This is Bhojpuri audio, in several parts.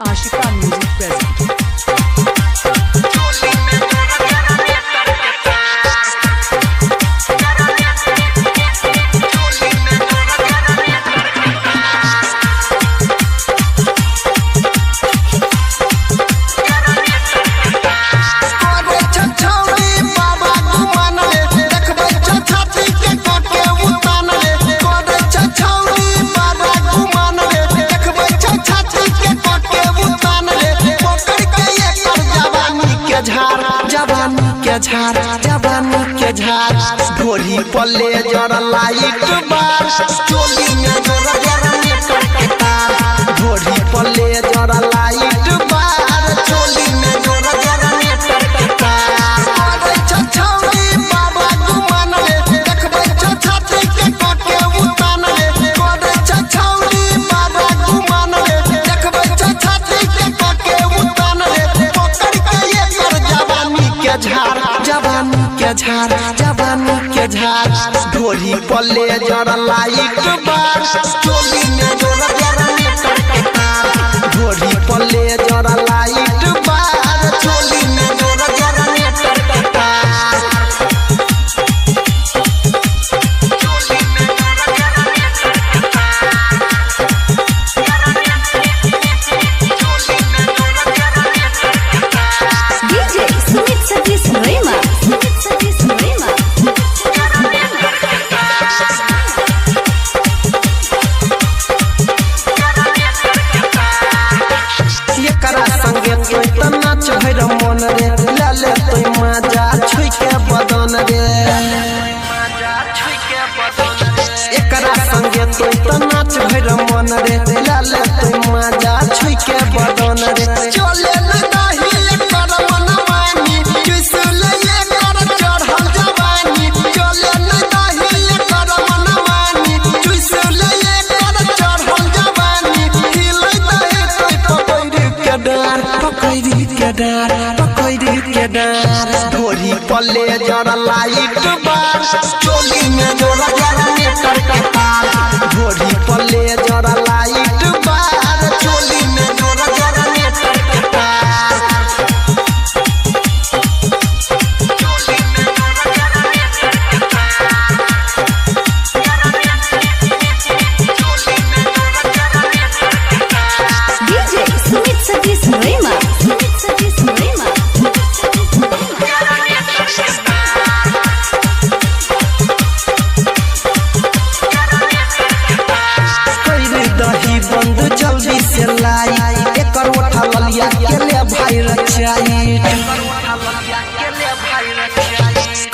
Ashika Music present. जवानी के झार ढोली पल्ले जरा लाइट बार चोली में जरा जनरेटर के तार ढोली पल्ले जरा लाइट बार चोली में जरा जनरेटर के तार अरे छछौरी बाबा गुमान रे देखबै छछाती के कटे उतान रे अरे छछौरी बाबा गुमान रे देखबै छछाती के कटे उतान रे पकड़ के ये कर जवानी के झार जवानी के झार ढोली पल्ले जरा लाइट बार चोली में जरा जनरेटर के तार ढोली पल्ले जरा लाइट बार चोली में जरा जनरेटर के तार DJ Sumit Satish Rema नाच भैर मन रे लाले तो मजा छुई के बदन रे एकरा संगे तो नाच भैर मन रे लाले तो मजा छुई के बदन रे चले नहीं कर मन मानी किसले ये कर चढ़ल जवानी चले नहीं कर मन मानी किसले ये कर चढ़ल जवानी हिलै दे तो पकड़ के डार ढोली पल्ले जरा लाइट बार चोली में जरा जनरेटर के तार ढोली पल्ले जरा लाइट बार चोली में जरा जनरेटर के तार DJ Sumit Satish Rema दही बंद जल्दी से लाई एकर उठा लिया के ले भाई रचाई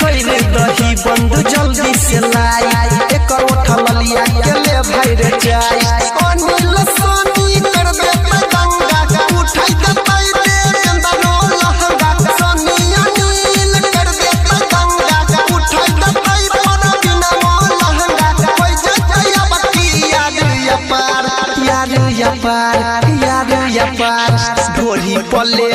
कइले दही बंद जल्दी से लाई एकर उठा लिया के ले भाई रचाई अनिल सोनी कर दे दंगा उठाई के पाई दे चंदनो लहंगा सोनी अनिल कर दे दंगा उठाई के पाई पर बिना लहंगा कोई जया बत्ती याद या पार ढोली पल्ले